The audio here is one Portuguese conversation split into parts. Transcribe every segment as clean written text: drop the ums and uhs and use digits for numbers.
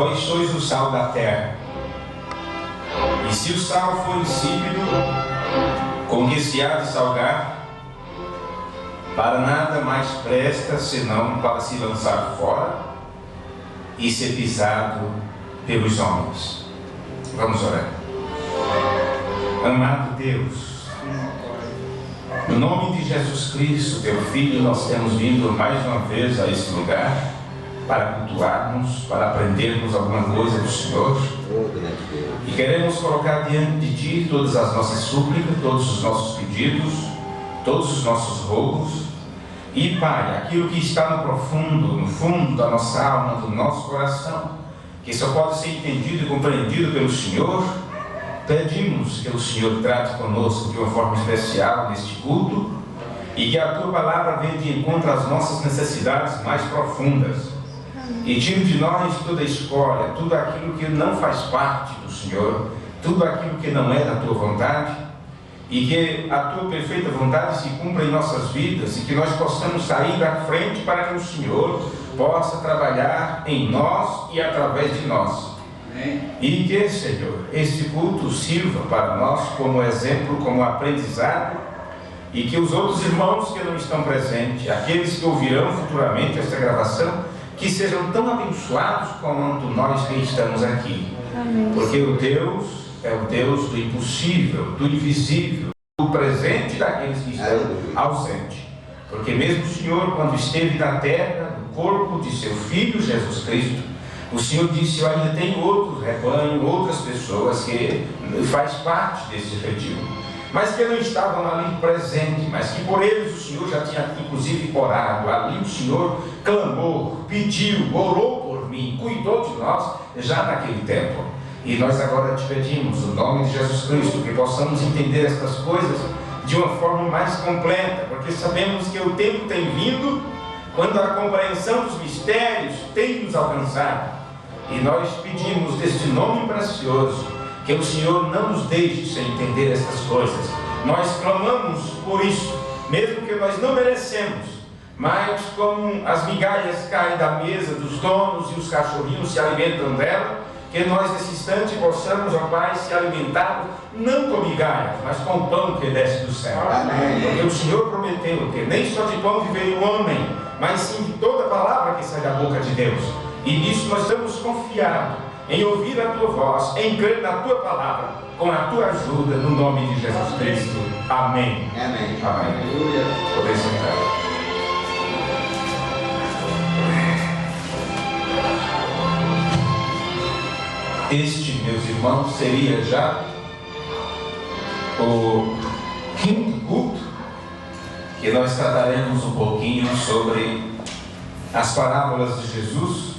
Vós sois o sal da terra. E se o sal for insípido, com que se há de salgar? Para nada mais presta, senão para se lançar fora e ser pisado pelos homens. Vamos orar. Amado Deus, no nome de Jesus Cristo, teu Filho, nós temos vindo mais uma vez a este lugar para cultuarmos, para aprendermos alguma coisa do Senhor. E queremos colocar diante de Ti todas as nossas súplicas, todos os nossos pedidos, todos os nossos rogos. E, Pai, aquilo que está no profundo, no fundo da nossa alma, do nosso coração, que só pode ser entendido e compreendido pelo Senhor, pedimos que o Senhor trate conosco de uma forma especial neste culto e que a Tua palavra venha de encontro às nossas necessidades mais profundas. E tire de nós toda escória, tudo aquilo que não faz parte do Senhor, tudo aquilo que não é da Tua vontade, e que a Tua perfeita vontade se cumpra em nossas vidas, e que nós possamos sair da frente para que o Senhor possa trabalhar em nós e através de nós. E que, Senhor, este culto sirva para nós como exemplo, como aprendizado, e que os outros irmãos que não estão presentes, aqueles que ouvirão futuramente esta gravação, que sejam tão abençoados quanto nós que estamos aqui. Amém. Porque o Deus é o Deus do impossível, do invisível, do presente daqueles que estão ausentes. Porque mesmo o Senhor, quando esteve na terra, no corpo de seu Filho Jesus Cristo, o Senhor disse: eu ainda tenho outros rebanhos, outras pessoas que faz parte desse redil, mas que não estavam ali presentes, mas que por eles o Senhor já tinha inclusive orado. Ali o Senhor clamou, pediu, orou por mim, cuidou de nós já naquele tempo. E nós agora te pedimos, no nome de Jesus Cristo, que possamos entender estas coisas de uma forma mais completa, porque sabemos que o tempo tem vindo quando a compreensão dos mistérios tem nos alcançado. E nós pedimos deste nome precioso que o Senhor não nos deixe sem entender estas coisas. Nós clamamos por isso, mesmo que nós não merecemos, mas como as migalhas caem da mesa dos donos e os cachorrinhos se alimentam dela, que nós nesse instante possamos, ó Pai, se alimentar não com migalhas, mas com o pão que desce do céu. Amém. Porque o Senhor prometeu que nem só de pão viveria o homem, mas sim de toda palavra que sai da boca de Deus. E nisso nós estamos confiados em ouvir a Tua voz, em crer na Tua palavra, com a Tua ajuda, no nome de Jesus Cristo. Amém. Amém. Amém. Aleluia. Poder sentar. Este, meus irmãos, seria já o quinto culto que nós trataremos um pouquinho sobre as parábolas de Jesus.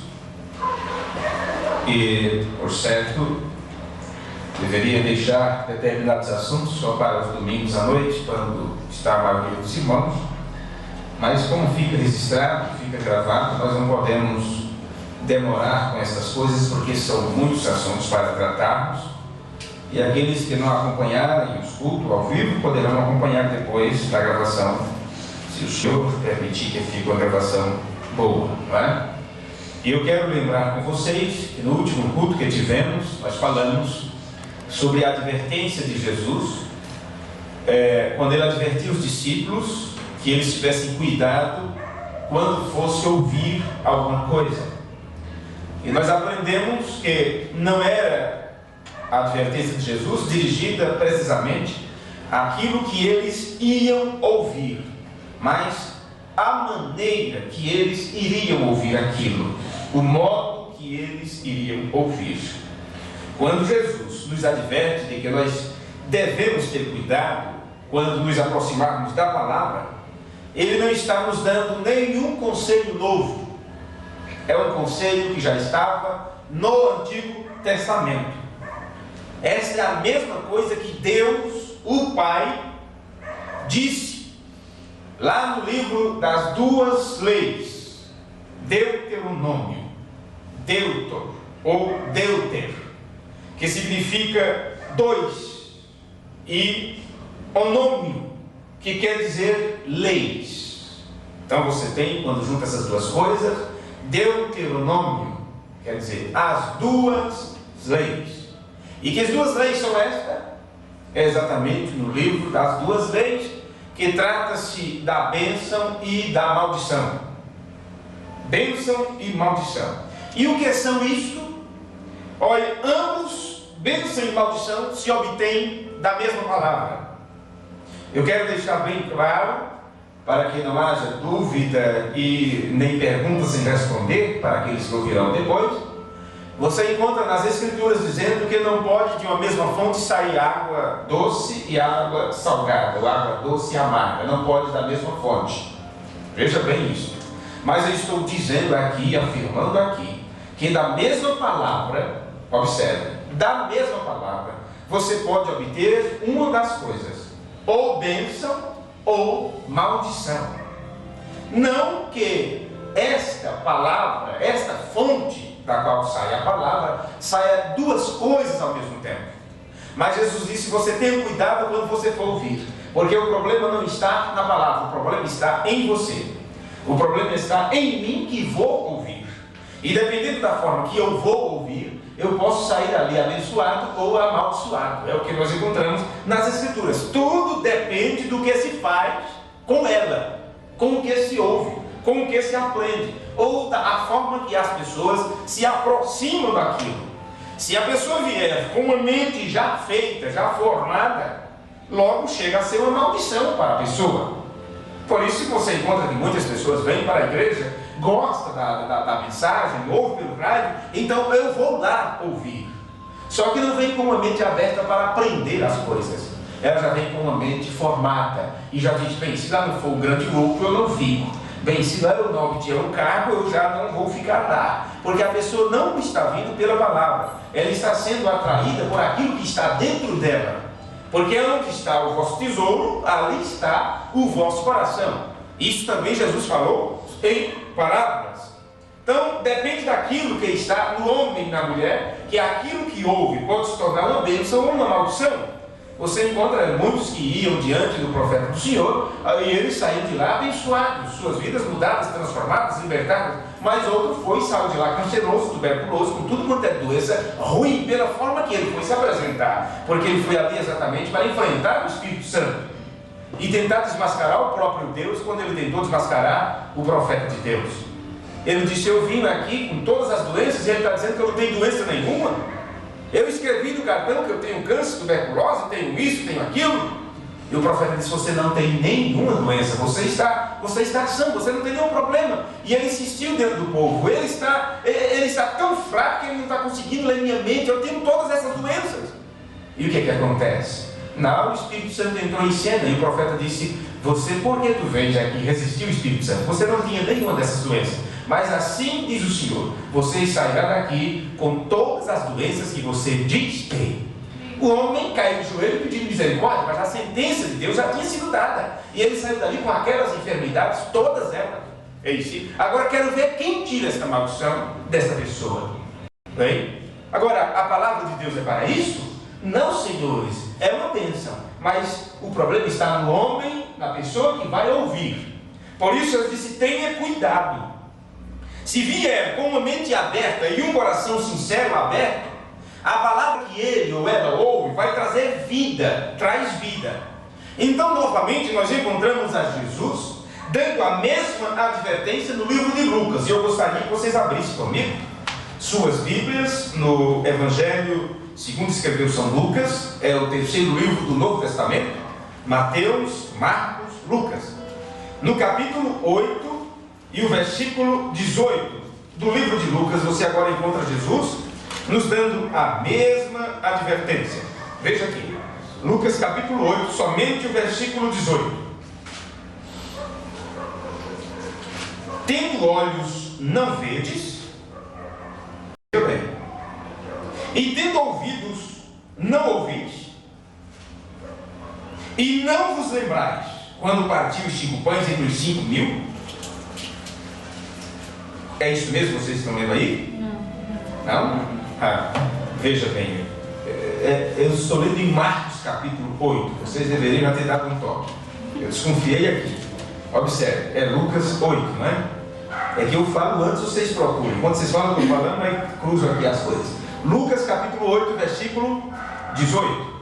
E, por certo, deveria deixar determinados assuntos só para os domingos à noite, quando está a maioria dos irmãos, mas como fica registrado, fica gravado, nós não podemos demorar com essas coisas, porque são muitos assuntos para tratarmos, e aqueles que não acompanharem os cultos ao vivo poderão acompanhar depois da gravação, se o Senhor permitir que fique uma gravação boa, não é? E eu quero lembrar com vocês que no último culto que tivemos, nós falamos sobre a advertência de Jesus, quando ele advertiu os discípulos que eles tivessem cuidado quando fosse ouvir alguma coisa. E nós aprendemos que não era a advertência de Jesus dirigida precisamente àquilo que eles iam ouvir, mas a maneira que eles iriam ouvir aquilo, o modo que eles iriam ouvir. Quando Jesus nos adverte de que nós devemos ter cuidado quando nos aproximarmos da palavra, Ele não está nos dando nenhum conselho novo. É um conselho que já estava no Antigo Testamento. Essa é a mesma coisa que Deus, o Pai, disse lá no livro das duas leis, Deuteronômio, Deutor ou Deuter, que significa dois, e onômio, que quer dizer leis. Então você tem, quando junta essas duas coisas, Deuteronômio, quer dizer, as duas leis. E que as duas leis são estas? É exatamente no livro das duas leis, que trata-se da bênção e da maldição. Bênção e maldição. E o que são isso? Olha, ambos, bênção e maldição, se obtêm da mesma palavra. Eu quero deixar bem claro, para que não haja dúvida e nem perguntas sem responder, para aqueles que ouvirão depois. Você encontra nas Escrituras dizendo que não pode de uma mesma fonte sair água doce e água salgada, ou água doce e amarga. Não pode da mesma fonte. Veja bem isso. Mas eu estou dizendo aqui, afirmando aqui, que da mesma palavra, observe, da mesma palavra, você pode obter uma das coisas, ou bênção ou maldição. Não que esta palavra, esta fonte da qual sai a palavra, saia duas coisas ao mesmo tempo. Mas Jesus disse: você tenha cuidado quando você for ouvir, porque o problema não está na palavra, o problema está em você. O problema está em mim, que vou ouvir. E dependendo da forma que eu vou ouvir, eu posso sair ali abençoado ou amaldiçoado. É o que nós encontramos nas Escrituras. Tudo depende do que se faz com ela, com o que se ouve, com o que se aprende, ou da forma que as pessoas se aproximam daquilo. Se a pessoa vier com uma mente já feita, já formada, logo chega a ser uma maldição para a pessoa. Por isso, se você encontra que muitas pessoas vêm para a igreja, gostam da mensagem, ouvem pelo rádio, então eu vou lá ouvir. Só que não vem com uma mente aberta para aprender as coisas. Ela já vem com uma mente formada e já diz: bem, se lá não for um grande lucro, eu não fico. Bem, se lá eu não obtiver um cargo, eu já não vou ficar lá. Porque a pessoa não está vindo pela palavra, ela está sendo atraída por aquilo que está dentro dela. Porque onde está o vosso tesouro, ali está o vosso coração. Isso também Jesus falou em parábolas. Então, depende daquilo que está no homem e na mulher, que aquilo que ouve pode se tornar uma bênção ou uma maldição. Você encontra muitos que iam diante do profeta do Senhor, e eles saíram de lá abençoados, suas vidas mudadas, transformadas, libertadas. Mas outro foi e saiu de lá canceroso, tuberculoso, com tudo quanto é doença ruim, pela forma que ele foi se apresentar. Porque ele foi ali exatamente para enfrentar o Espírito Santo e tentar desmascarar o próprio Deus, quando ele tentou desmascarar o profeta de Deus. Ele disse: eu vim aqui com todas as doenças, e ele está dizendo que eu não tenho doença nenhuma. Eu escrevi no cartão que eu tenho câncer, tuberculose, tenho isso, tenho aquilo. E o profeta disse: você não tem nenhuma doença, você está sã, você não tem nenhum problema. E ele insistiu dentro do povo: ele está tão fraco que ele não está conseguindo ler minha mente, eu tenho todas essas doenças. E o que acontece? Não, o Espírito Santo entrou em cena e o profeta disse: você, por que tu vens aqui resistir o Espírito Santo? Você não tinha nenhuma dessas doenças. Mas assim diz o Senhor: você sairá daqui com todas as doenças que você diz ter. O homem caiu no joelho pedindo misericórdia, mas a sentença de Deus já tinha sido dada. E ele saiu dali com aquelas enfermidades, todas elas. É isso. Agora quero ver quem tira esta maldição desta pessoa. Bem? Agora, a palavra de Deus é para isso? Não, senhores, é uma bênção. Mas o problema está no homem, na pessoa que vai ouvir. Por isso eu disse: tenha cuidado. Se vier com uma mente aberta e um coração sincero aberto, a palavra que ele ou ela ouve vai trazer vida, traz vida. Então, novamente, nós encontramos a Jesus dando a mesma advertência no livro de Lucas. E eu gostaria que vocês abrissem comigo suas Bíblias no Evangelho segundo escreveu São Lucas. É o terceiro livro do Novo Testamento: Mateus, Marcos, Lucas. No capítulo 8 e o versículo 18 do livro de Lucas, você agora encontra Jesus nos dando a mesma advertência. Veja aqui, Lucas capítulo 8, somente o versículo 18. Tendo olhos, não vedes, e tendo ouvidos, não ouvis, e não vos lembrais quando partiu os 5 pães entre os 5.000? É isso mesmo que vocês estão lendo aí? Não? Veja bem, eu estou lendo em Marcos capítulo 8. Vocês deveriam ter dado um toque. Eu desconfiei aqui. Observe, é Lucas 8, não é? É que eu falo antes, vocês procuram. Quando vocês falam o que eu estou falando, aí cruzam aqui as coisas. Lucas capítulo 8, versículo 18.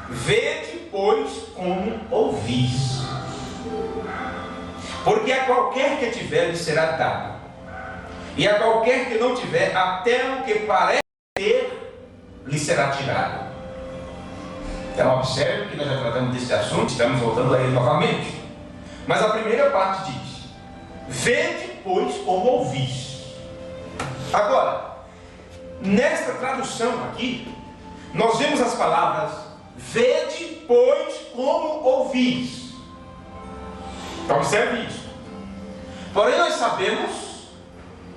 Vede, pois, como ouvis. Porque a qualquer que tiver lhe será dado, e a qualquer que não tiver, até o que parece ter lhe será tirado. Então observe que nós já tratamos desse assunto, estamos voltando a ele novamente. Mas a primeira parte diz: vede, pois, como ouvis. Agora, nesta tradução aqui, nós vemos as palavras vede, pois, como ouvis. Então observe isso. Porém nós sabemos,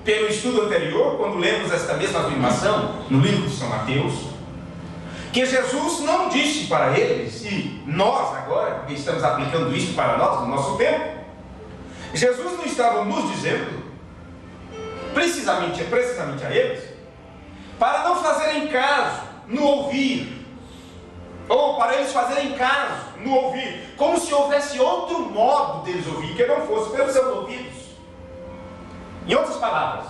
pelo estudo anterior, quando lemos esta mesma afirmação no livro de São Mateus, que Jesus não disse para eles, e nós agora, porque estamos aplicando isso para nós, no nosso tempo, Jesus não estava nos dizendo, precisamente a eles, para não fazerem caso no ouvir, ou para eles fazerem caso no ouvir, como se houvesse outro modo deles ouvir, que não fosse pelos seus ouvidos. Em outras palavras,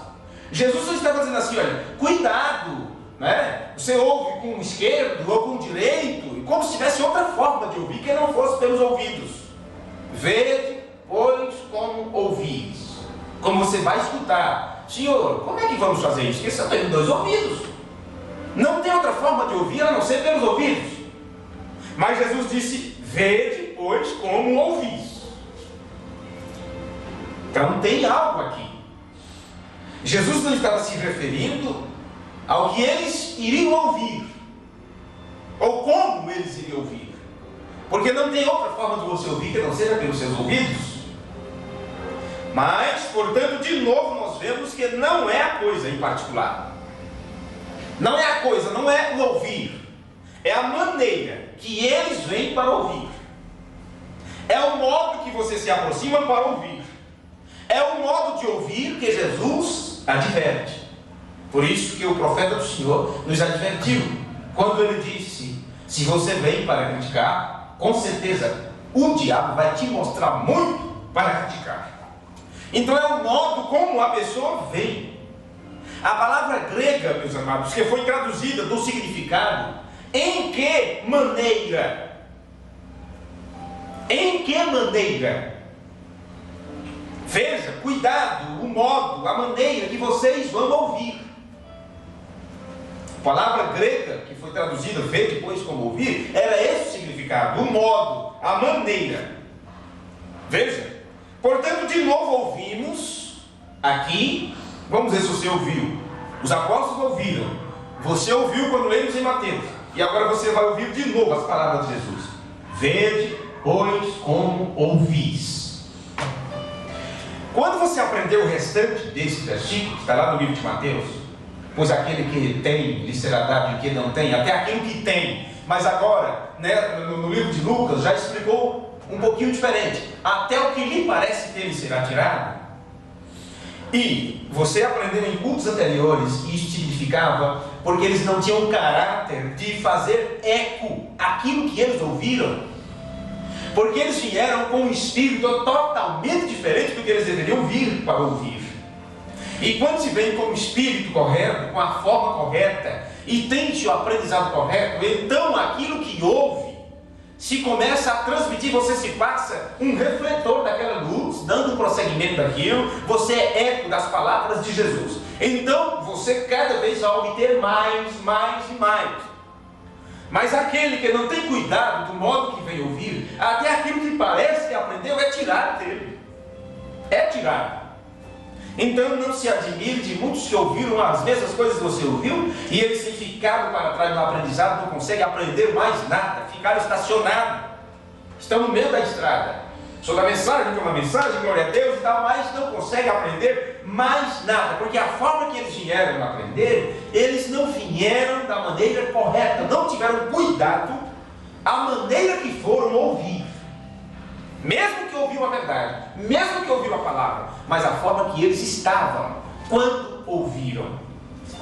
Jesus não estava dizendo assim: olha, cuidado, né? Você ouve com o esquerdo ou com o direito, como se tivesse outra forma de ouvir que não fosse pelos ouvidos. Vede, pois, como ouvis. Como você vai escutar: Senhor, como é que vamos fazer isso? Porque só tem 2 ouvidos. Não tem outra forma de ouvir a não ser pelos ouvidos. Mas Jesus disse: vede, pois, como ouvis. Então tem algo aqui. Jesus não estava se referindo ao que eles iriam ouvir, ou como eles iriam ouvir, porque não tem outra forma de você ouvir que não seja pelos seus ouvidos. Mas, portanto, de novo nós vemos que não é a coisa em particular, não é a coisa, não é o ouvir, é a maneira que eles vêm para ouvir, é o modo que você se aproxima para ouvir, é o modo de ouvir que Jesus adverte. Por isso que o profeta do Senhor nos advertiu, quando ele disse: se você vem para criticar, com certeza o diabo vai te mostrar muito para criticar. Então é o modo como a pessoa vem. A palavra grega, meus amados, que foi traduzida do significado em que maneira? Em que maneira? Veja, cuidado, o modo, a maneira que vocês vão ouvir. A palavra grega que foi traduzida, ver depois como ouvir, era esse o significado, o modo, a maneira. Veja, portanto, de novo ouvimos aqui, vamos ver se você ouviu. Os apóstolos ouviram, você ouviu quando lemos em Mateus, e agora você vai ouvir de novo as palavras de Jesus. Vede, pois, como ouvis. Quando você aprendeu o restante desse versículo, que está lá no livro de Mateus, pois aquele que tem lhe será dado e o que não tem, até aquilo que tem, mas agora, né, no livro de Lucas, já explicou um pouquinho diferente, até o que lhe parece ter lhe será tirado. E você aprendeu em cultos anteriores que isso significava porque eles não tinham caráter de fazer eco àquilo que eles ouviram, porque eles vieram com um espírito totalmente diferente do que eles deveriam vir para ouvir. E quando se vem com o espírito correto, com a forma correta, e tem o aprendizado correto, então aquilo que ouve se começa a transmitir, você se passa um refletor daquela luz, dando um prosseguimento daquilo, você é eco das palavras de Jesus. Então você cada vez vai obter mais e mais. Mas aquele que não tem cuidado do modo que vem ouvir, até aquilo que parece que aprendeu é tirado dele. É tirado. Então não se admire de muitos que ouviram as mesmas coisas que você ouviu, e eles têm ficado para trás no aprendizado, não conseguem aprender mais nada, ficaram estacionados, estão no meio da estrada. Sobre a mensagem, que é uma mensagem, glória a Deus e tal, mas não conseguem aprender mais nada, porque a forma que eles vieram a aprender, eles não vieram da maneira correta, não tiveram cuidado a maneira que foram ouvir. Mesmo que ouviram a verdade, mesmo que ouviram a palavra, mas a forma que eles estavam quando ouviram,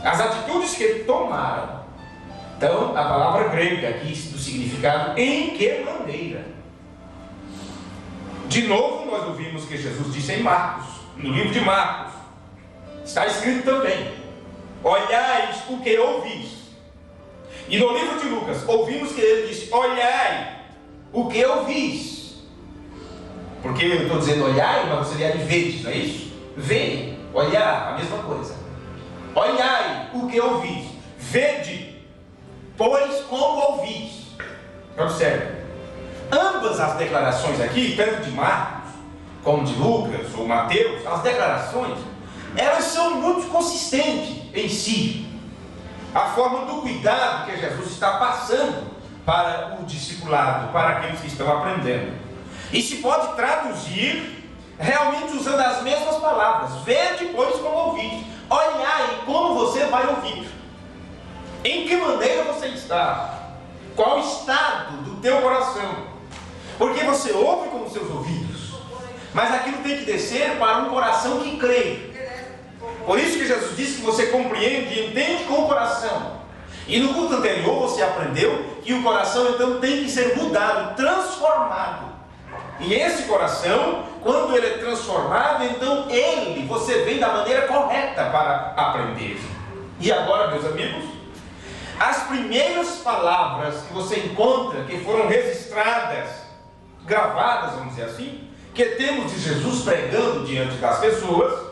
as atitudes que tomaram. Então, a palavra grega aqui do significado em que maneira. De novo, nós ouvimos que Jesus disse em Marcos, no livro de Marcos, Está escrito também: olhai o que ouvis. E no livro de Lucas, ouvimos que ele disse: olhai o que ouvis. Porque eu estou dizendo olhai, mas você seria de vedes, não é isso? Vê, olhar, a mesma coisa. Olhai o que ouvis. Vede, pois como ouvis. Observe. Ambas as declarações aqui, tanto de Marcos como de Lucas ou Mateus, as declarações, elas são muito consistentes em si. A forma do cuidado que Jesus está passando para o discipulado, para aqueles que estão aprendendo. E se pode traduzir realmente usando as mesmas palavras. Vede, pois, como ouvis. Olhai como você vai ouvir. Em que maneira você está? Qual o estado do teu coração? Porque você ouve com os seus ouvidos, mas aquilo tem que descer para um coração que crê. Por isso que Jesus disse que você compreende e entende com o coração. E no culto anterior você aprendeu que o coração então tem que ser mudado, transformado. E esse coração, quando ele é transformado, então você vem da maneira correta para aprender. E agora, meus amigos, as primeiras palavras que você encontra, que foram registradas, gravadas, vamos dizer assim, que temos de Jesus pregando diante das pessoas,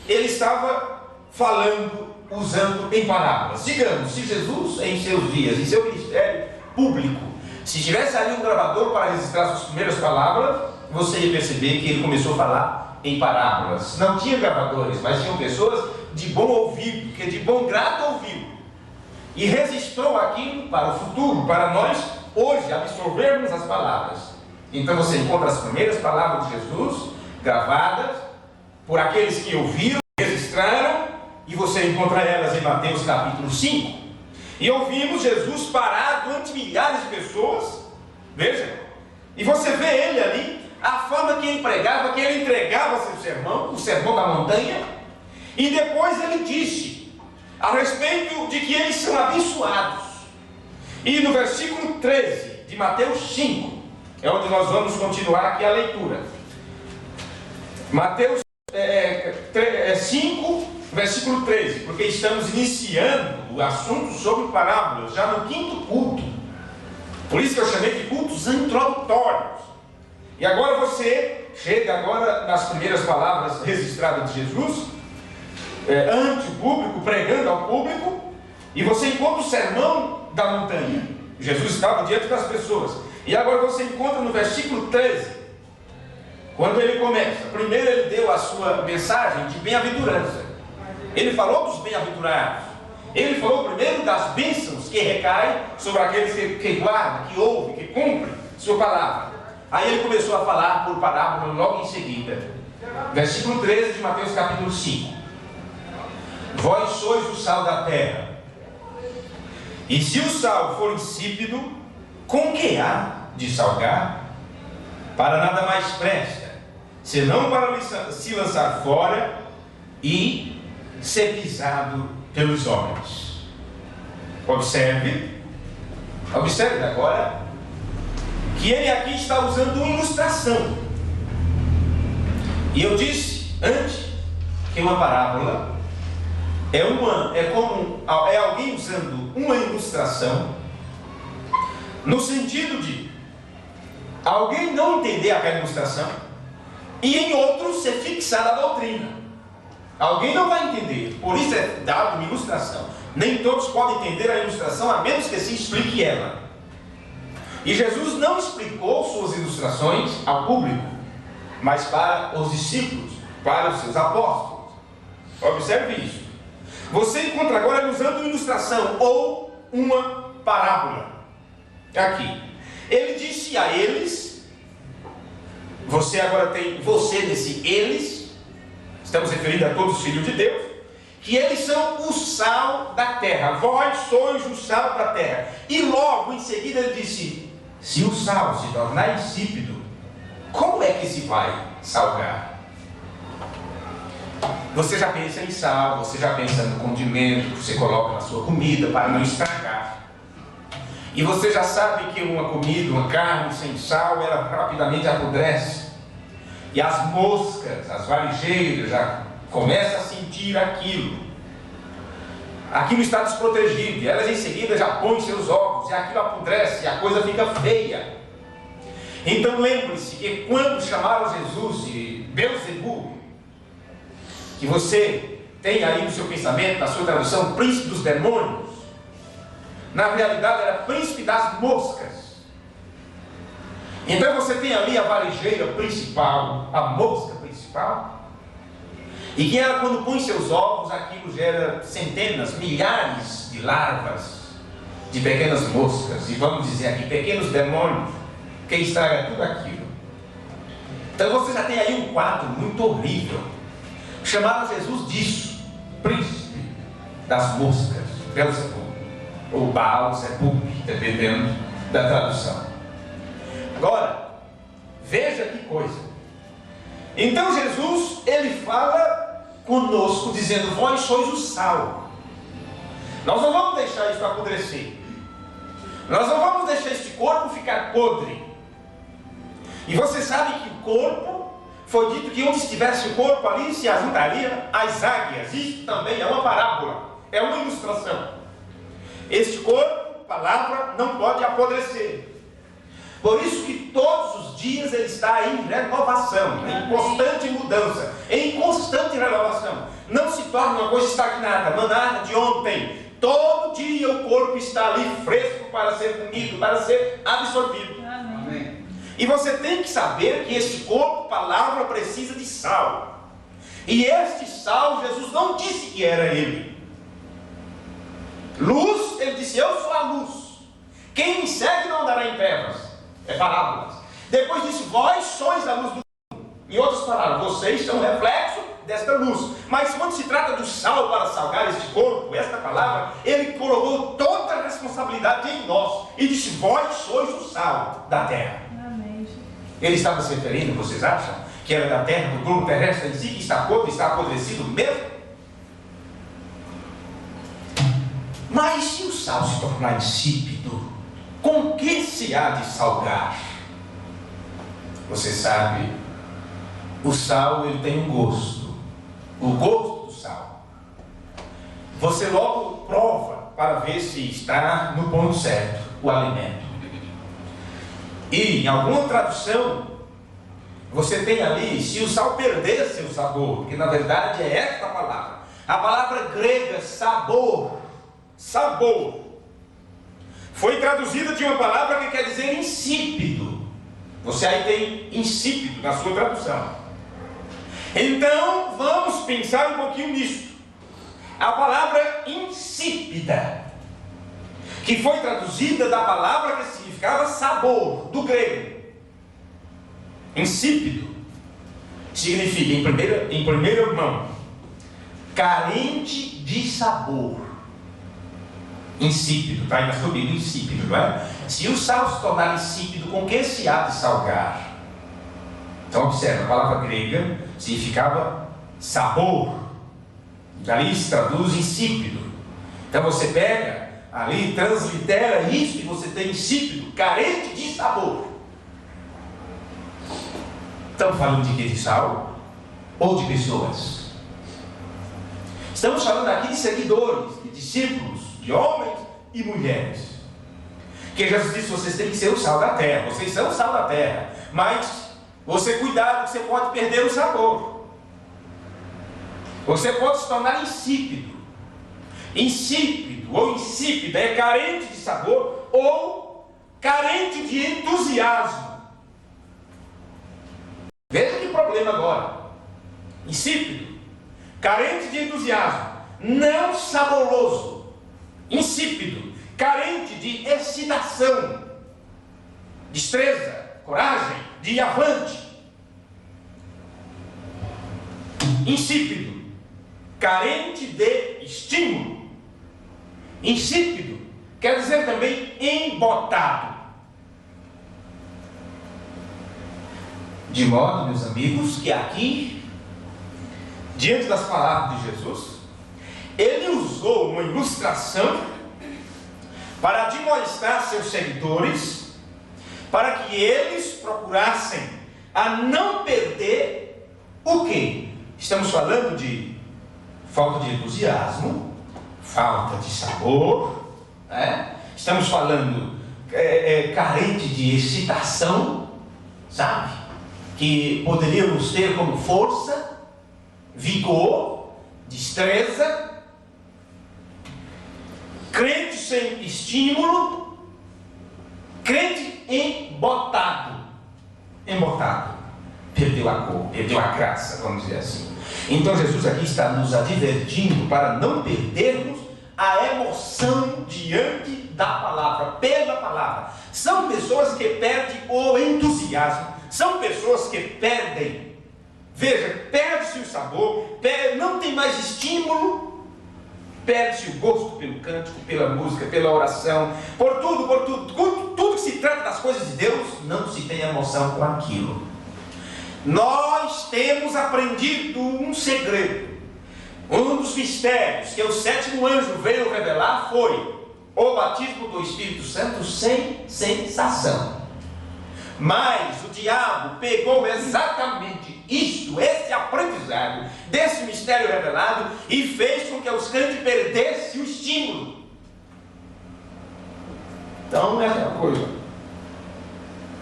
ele estava falando, usando em parábolas. Digamos, se Jesus, em seus dias, em seu ministério público, se tivesse ali um gravador para registrar suas primeiras palavras, você ia perceber que ele começou a falar em parábolas. Não tinha gravadores, mas tinham pessoas de bom ouvido, que de bom grado ouviu. E registrou aquilo para o futuro, para nós, hoje, absorvermos as palavras. Então você encontra as primeiras palavras de Jesus, gravadas, por aqueles que ouviram, registraram, e você encontra elas em Mateus capítulo 5. E ouvimos Jesus parado ante milhares de pessoas, veja, e você vê ele ali, a forma que ele pregava, que ele entregava seu sermão, o sermão da montanha, e depois ele disse a respeito de que eles são abençoados. E no versículo 13 de Mateus 5, é onde nós vamos continuar aqui a leitura. Mateus 5, versículo 13, porque estamos iniciando o assunto sobre parábolas, já no quinto culto. Por isso que eu chamei de cultos introdutórios. E agora você chega agora nas primeiras palavras registradas de Jesus, ante o público, pregando ao público, e você encontra o sermão da montanha. Jesus estava diante das pessoas. E agora você encontra no versículo 13, quando ele começa. Primeiro ele deu a sua mensagem de bem-aventurança. Ele falou dos bem-aventurados. Ele falou primeiro das bênçãos que recaem sobre aqueles que guardam, que ouvem, que cumprem sua palavra. Aí ele começou a falar por parábola logo em seguida. Versículo 13 de Mateus capítulo 5. Vós sois o sal da terra. E se o sal for insípido, com que há de salgar? Para nada mais presta, senão para se lançar fora e ser pisado pelos homens. Observe agora que ele aqui está usando uma ilustração. E eu disse antes que uma parábola é alguém usando uma ilustração no sentido de alguém não entender aquela ilustração e em outro ser fixado a doutrina. Alguém não vai entender, por isso é dado uma ilustração. Nem todos podem entender a ilustração, a menos que se explique ela. E Jesus não explicou suas ilustrações ao público, mas para os discípulos, para os seus apóstolos. Observe isso. Você encontra agora ele usando uma ilustração ou uma parábola. Aqui. Ele disse a eles, você agora tem você nesse eles, estamos referindo a todos os filhos de Deus, que eles são o sal da terra. Vós sois o sal da terra. E logo em seguida ele disse, se o sal se tornar insípido, como é que se vai salgar? Você já pensa em sal, você já pensa no condimento que você coloca na sua comida para não estragar. E você já sabe que uma comida, uma carne sem sal, ela rapidamente apodrece. E as moscas, as varigeiras, começa a sentir aquilo está desprotegido, e elas em seguida já põem seus ovos, e aquilo apodrece, e a coisa fica feia. Então lembre-se que quando chamaram Jesus de Beelzebul, que você tem aí no seu pensamento, na sua tradução, príncipe dos demônios, na realidade era príncipe das moscas. Então você tem ali a varejeira principal, a mosca principal, e que ela, quando põe seus ovos, aquilo gera centenas, milhares de larvas, de pequenas moscas, e vamos dizer aqui, pequenos demônios, que estraga tudo aquilo. Então você já tem aí um quadro muito horrível. Chamaram Jesus disso, príncipe das moscas, Beelzebul, ou Baal-zebub, dependendo da tradução. Agora, veja que coisa. Então Jesus, ele fala conosco, dizendo: vós sois o sal. Nós não vamos deixar isso apodrecer. Nós não vamos deixar este corpo ficar podre. E você sabe que o corpo, foi dito que onde estivesse o corpo, ali se ajuntaria as águias. Isso também é uma parábola, é uma ilustração. Este corpo, palavra, não pode apodrecer. Por isso que todos os dias ele está em renovação, em constante mudança, em constante renovação. Não se torna uma coisa estagnada, manada de ontem. Todo dia o corpo está ali fresco para ser comido, para ser absorvido. Amém. E você tem que saber que este corpo, palavra, precisa de sal. E este sal, Jesus não disse que era ele. Luz, ele disse: eu sou a luz. Quem me segue não andará em trevas. É parábolas. Depois disse: vós sois a luz do mundo. Em outras palavras, vocês são reflexo desta luz. Mas quando se trata do sal para salgar este corpo, esta palavra, ele colocou toda a responsabilidade em nós e disse: vós sois o sal da terra. Amém. Ele estava se referindo, vocês acham, que era da terra, do globo terrestre em si, que está podre, está apodrecido mesmo? Mas se o sal se tornar insípido, com que se há de salgar? Você sabe, o sal ele tem um gosto, o gosto do sal. Você logo prova para ver se está no ponto certo o alimento. E em alguma tradução, você tem ali, se o sal perder seu sabor, porque na verdade é esta palavra, a palavra grega sabor, foi traduzida de uma palavra que quer dizer insípido. Você aí tem insípido na sua tradução. Então vamos pensar um pouquinho nisso. A palavra insípida, que foi traduzida da palavra que significava sabor, do grego. Insípido significa, em primeira mão, carente de sabor. Insípido, está aí na sua Bíblia, insípido, não é? Se o sal se tornar insípido, com que se há de salgar? Então observe, a palavra grega significava sabor, dali se traduz insípido. Então você pega ali, translitera isso e você tem insípido, carente de sabor. Estamos falando de quê? De sal? Ou de pessoas? Estamos falando aqui de seguidores, de discípulos, de homens e mulheres. Que Jesus disse: vocês têm que ser o sal da terra. Vocês são o sal da terra, mas você cuidado que você pode perder o sabor. Você pode se tornar insípido. Insípido ou insípida é carente de sabor ou carente de entusiasmo. Veja que problema agora. Insípido, carente de entusiasmo, não saboroso. Insípido, carente de excitação, destreza, coragem, de ir avante. Insípido, carente de estímulo. Insípido quer dizer também embotado. De modo, meus amigos, que aqui, diante das palavras de Jesus, ele usou uma ilustração para admoestar seus seguidores, para que eles procurassem a não perder o quê? Estamos falando de falta de entusiasmo, falta de sabor, né? Estamos falando carente de excitação, sabe? Que poderíamos ter como força, vigor, destreza, crente sem estímulo, crente embotado, perdeu a cor, perdeu a graça, vamos dizer assim. Então Jesus aqui está nos advertindo para não perdermos a emoção diante da palavra, pela palavra. São pessoas que perdem o entusiasmo, são pessoas que perdem, veja, perde-se o sabor, não tem mais estímulo, perde-se o gosto pelo cântico, pela música, pela oração, por tudo que se trata das coisas de Deus, não se tem emoção com aquilo. Nós temos aprendido um segredo. Um dos mistérios que o sétimo anjo veio revelar foi o batismo do Espírito Santo sem sensação. Mas o diabo pegou exatamente isto, esse aprendizado desse mistério revelado, e fez com que os crentes perdessem o estímulo. Então é aquela coisa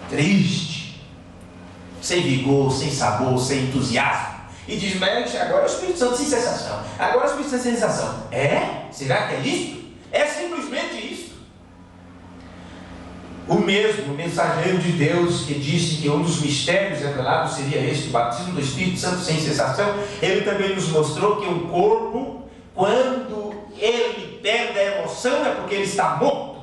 triste, sem vigor, sem sabor, sem entusiasmo. E diz, mas agora é o Espírito Santo sem sensação. Agora é o Espírito Santo sem sensação. Será que é isso? É simplesmente isso. O mesmo mensageiro de Deus que disse que um dos mistérios revelados seria este, o batismo do Espírito Santo sem sensação, ele também nos mostrou que o corpo, quando ele perde a emoção, é porque ele está morto.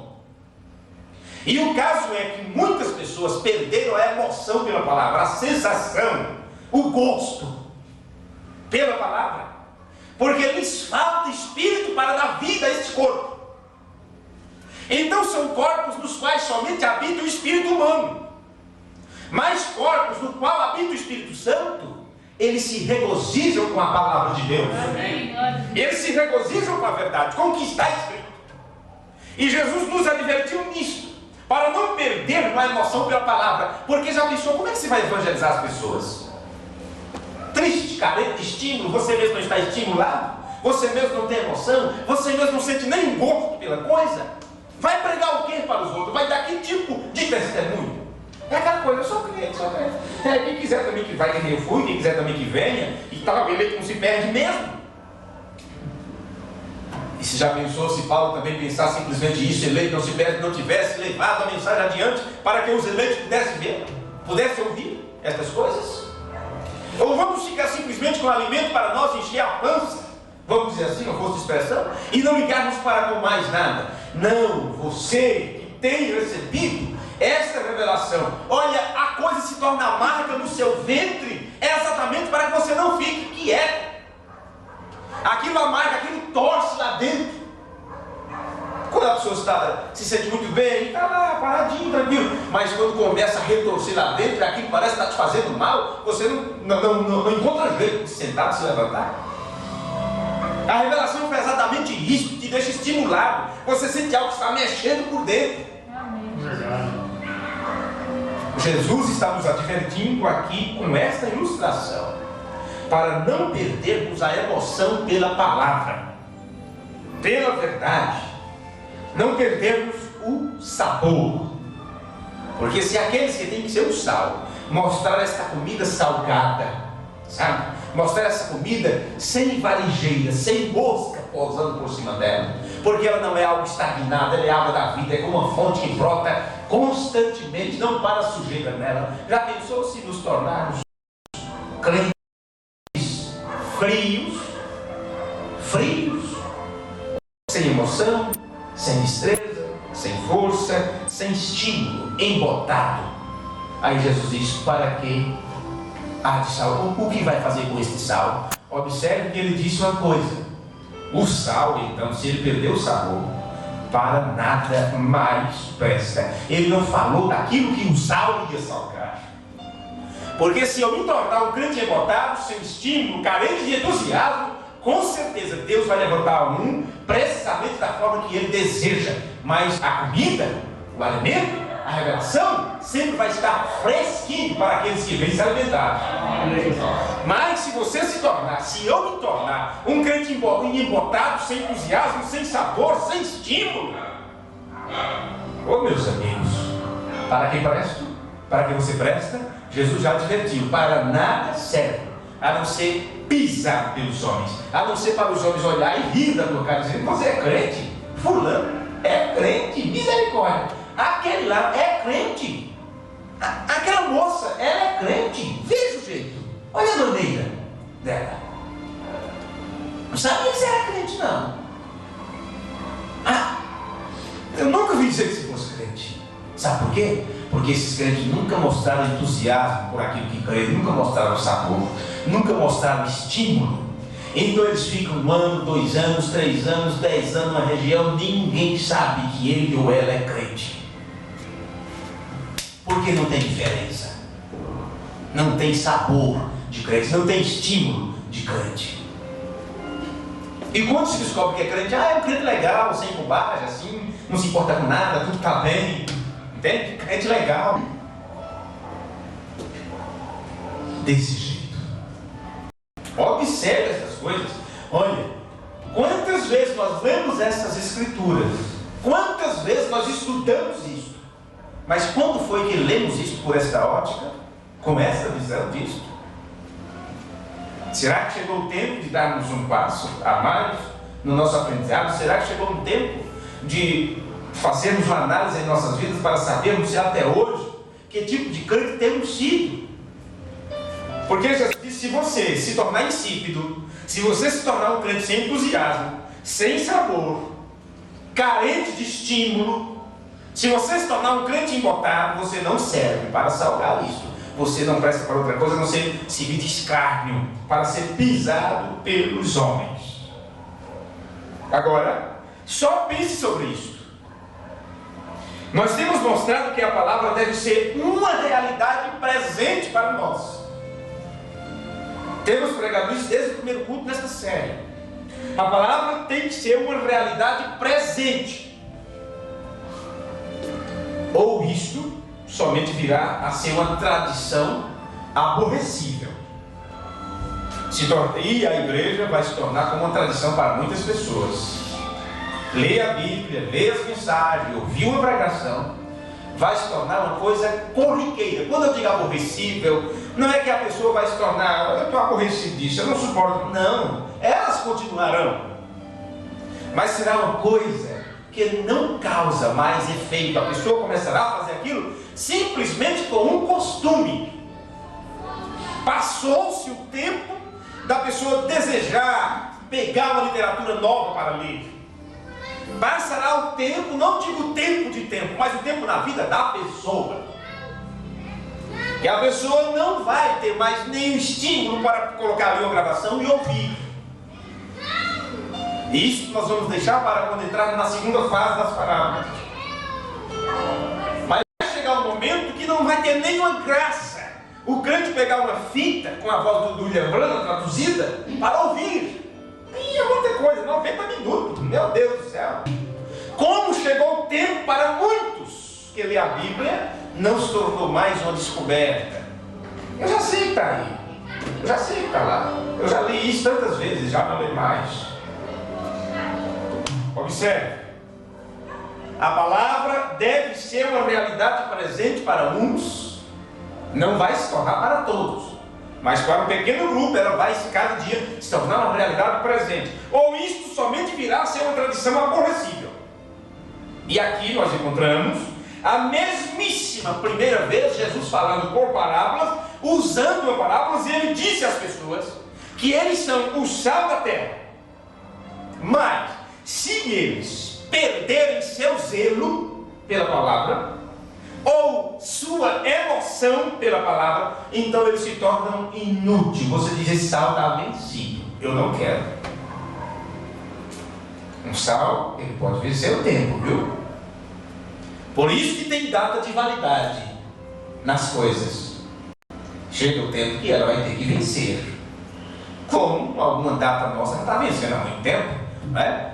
E o caso é que muitas pessoas perderam a emoção pela palavra, a sensação, o gosto pela palavra, porque lhes falta espírito para dar vida a este corpo. Então são corpos nos quais somente habita o espírito humano, mas corpos no qual habita o Espírito Santo, eles se regozijam com a palavra de Deus. Amém. Eles se regozijam com a verdade, com o que está escrito. E Jesus nos advertiu nisso, para não perder a emoção pela palavra. Porque já pensou, como é que você vai evangelizar as pessoas? Triste, carente de estímulo, você mesmo não está estimulado, você mesmo não tem emoção, você mesmo não sente nem gosto pela coisa. Vai pregar o que para os outros? Vai dar que tipo de testemunho? É aquela coisa, eu sou crente, quem quiser também que vai, que eu fui, quem quiser também que venha, e tal, eleito não se perde mesmo. E se já pensou, se Paulo também pensasse simplesmente isso, eleito não se perde, não tivesse levado a mensagem adiante, para que os eleitos pudessem ver, pudessem ouvir estas coisas? Ou vamos ficar simplesmente com alimento para nós encher a pança, vamos dizer assim, não fosse expressão, e não ligarmos para com mais nada? Não, você que tem recebido esta revelação, olha, a coisa se torna amarga no seu ventre, é exatamente para que você não fique quieto. Aquilo amarga, aquilo torce lá dentro. Quando a pessoa se sente muito bem, está lá paradinho, tranquilo, mas quando começa a retorcer lá dentro, aquilo parece estar te fazendo mal, você não encontra jeito de se sentar, de se levantar. A revelação foi exatamente isso, que te deixa estimulado. Você sente algo que está mexendo por dentro. Amém. Jesus está nos advertindo aqui com esta ilustração, para não perdermos a emoção pela palavra, pela verdade, não perdermos o sabor. Porque se aqueles que têm que ser o sal, mostrar esta comida salgada, sabe? Mostrar essa comida sem varejeira, sem mosca pousando por cima dela, porque ela não é algo estagnado, ela é água da vida, é como uma fonte que brota constantemente, não para sujeira nela. Já pensou se nos tornarmos crentes frios, sem emoção, sem destreza, sem força, sem estímulo, embotado? Aí Jesus diz, para que há de sal? O que vai fazer com este sal? Observe que ele disse uma coisa: o sal, então, se ele perdeu o sabor, para nada mais presta. Ele não falou daquilo que o sal ia salgar. Porque se eu me tornar um crente embotado, sem estímulo, carente de entusiasmo, com certeza Deus vai levantar um precisamente da forma que ele deseja. Mas a comida, o alimento, a revelação sempre vai estar fresquinho para aqueles que vêm se alimentar. Mas se você se tornar, se eu me tornar um crente embotado, sem entusiasmo, sem sabor, sem estímulo, ô meus amigos, para que presto? Para que você presta? Jesus já advertiu, para nada serve, a não ser pisado pelos homens, a não ser para os homens olhar e rir da tua cara, dizendo, você é crente? Fulano é crente, misericórdia, aquele lá é crente, aquela moça, ela é crente, veja o jeito, olha a maneira dela, não sabia que você era crente não. Eu nunca vi dizer que você fosse crente. Sabe por quê? Porque esses crentes nunca mostraram entusiasmo por aquilo que creem, nunca mostraram sabor, nunca mostraram estímulo. Então eles ficam 1 ano, 2 anos, 3 anos, 10 anos na região, ninguém sabe que ele ou ela é crente. Porque não tem diferença, não tem sabor de crente, não tem estímulo de crente. E quando se descobre que é crente, é um crente legal, sem bobagem, assim, não se importa com nada, tudo está bem, entende? Crente legal. Desse jeito. Observe essas coisas. Olha, quantas vezes nós lemos essas escrituras, quantas vezes nós estudamos isso, mas quando foi que lemos isso por esta ótica, com essa visão disso? Será que chegou o tempo de darmos um passo a mais no nosso aprendizado? Será que chegou o tempo de fazermos uma análise em nossas vidas para sabermos se até hoje que tipo de crente temos sido? Porque Jesus disse, se você se tornar insípido, se você se tornar um crente sem entusiasmo, sem sabor, carente de estímulo, se você se tornar um crente embotado, você não serve para salgar isso. Você não presta para outra coisa a não ser servir de escárnio, para ser pisado pelos homens. Agora, só pense sobre isso. Nós temos mostrado que a palavra deve ser uma realidade presente para nós. Temos pregado isso desde o primeiro culto nesta série. A palavra tem que ser uma realidade presente. Ou isto somente virá a ser uma tradição aborrecível. E a igreja vai se tornar como uma tradição para muitas pessoas. Ler a Bíblia, ler as mensagens, ouvir uma pregação, vai se tornar uma coisa corriqueira. Quando eu digo aborrecível, não é que a pessoa vai se tornar, eu estou aborrecido disso, eu não suporto. Não, elas continuarão. Mas será uma coisa que não causa mais efeito. A pessoa começará a fazer aquilo simplesmente com um costume. Passou-se o tempo da pessoa desejar pegar uma literatura nova para ler. Passará o tempo, não digo tempo de tempo, mas o tempo na vida da pessoa, que a pessoa não vai ter mais nenhum estímulo para colocar ali uma gravação e ouvir. Isso nós vamos deixar para quando entrarmos na segunda fase das parábolas. Mas vai chegar um momento que não vai ter nenhuma graça o crente pegar uma fita com a voz do William Branham traduzida para ouvir. E é muita coisa, 90 minutos, meu Deus do céu. Como chegou o tempo para muitos que ler a Bíblia não se tornou mais uma descoberta. Eu já sei que está aí, eu já sei que está lá, eu já li isso tantas vezes, já não leio mais. Observe, a palavra deve ser uma realidade presente para uns, não vai se tornar para todos, mas para um pequeno grupo ela vai cada dia se tornar uma realidade presente, ou isto somente virá a ser uma tradição aborrecível. E aqui nós encontramos a mesmíssima primeira vez Jesus falando por parábolas, usando uma parábola, e ele disse às pessoas que eles são o sal da terra, mas se eles perderem seu zelo pela palavra, ou sua emoção pela palavra, então eles se tornam inúteis. Você diz, esse sal está vencido, eu não quero. Um sal, ele pode vencer o tempo, viu? Por isso que tem data de validade nas coisas. Chega o tempo que ela vai ter que vencer. Como alguma data nossa não está vencendo há muito tempo, não é?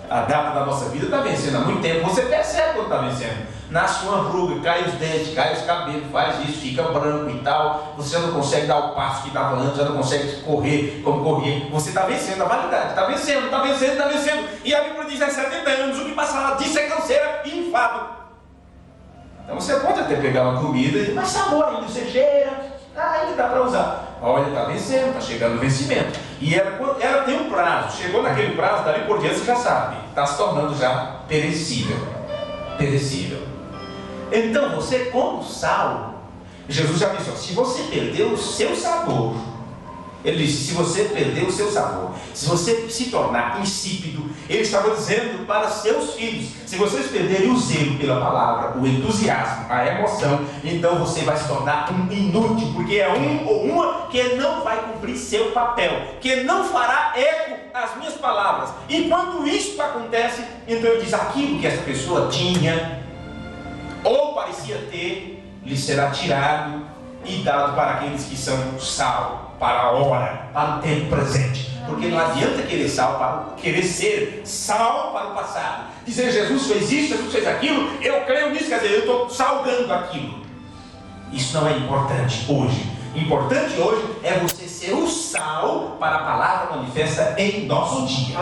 a data da nossa vida está vencendo há muito tempo. Você percebe quando está vencendo. Nasce uma ruga, cai os dentes, cai os cabelos, faz isso, fica branco e tal. Você já não consegue dar o passo que estava antes, já não consegue correr como corria. Você está vencendo a validade, está vencendo, está vencendo, está vencendo. E a Bíblia diz: há 70 anos, o que passará disso é canseira e enfado. Então você pode até pegar uma comida, mas sabor ainda, você cheira, ainda dá para usar. Olha, está vencendo, está chegando o vencimento. E ela tem um prazo, chegou naquele prazo, dali por diante você já sabe, está se tornando já perecível. Perecível. Então você, como sal, Jesus já disse: se você perdeu o seu sabor, ele disse: se você perder o seu sabor, se você se tornar insípido, ele estava dizendo para seus filhos: se vocês perderem o zelo pela palavra, o entusiasmo, a emoção, então você vai se tornar um inútil, porque é um ou uma que não vai cumprir seu papel, que não fará eco às minhas palavras. E quando isso acontece, então ele diz: aquilo que essa pessoa tinha ou parecia ter, lhe será tirado e dado para aqueles que são sal, para a hora, para o tempo presente. Porque não adianta querer querer ser sal para o passado. Dizer: Jesus fez isso, Jesus fez aquilo, eu creio nisso, quer dizer, eu estou salgando aquilo. Isso não é importante hoje. Importante hoje é você ser o sal para a palavra manifesta em nosso dia.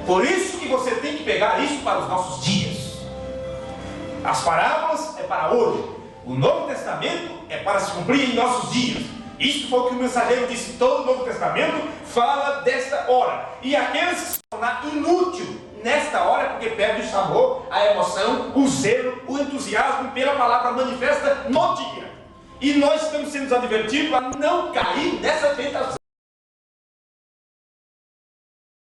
Por isso que você tem que pegar isso para os nossos dias. As parábolas é para hoje. O Novo Testamento é para se cumprir em nossos dias. Isso foi o que o mensageiro disse. Todo o Novo Testamento fala desta hora. E aqueles que se tornar inútil nesta hora, porque perde o sabor, a emoção, o zelo, o entusiasmo pela palavra manifesta no dia. E nós estamos sendo advertidos a não cair nessa tentação.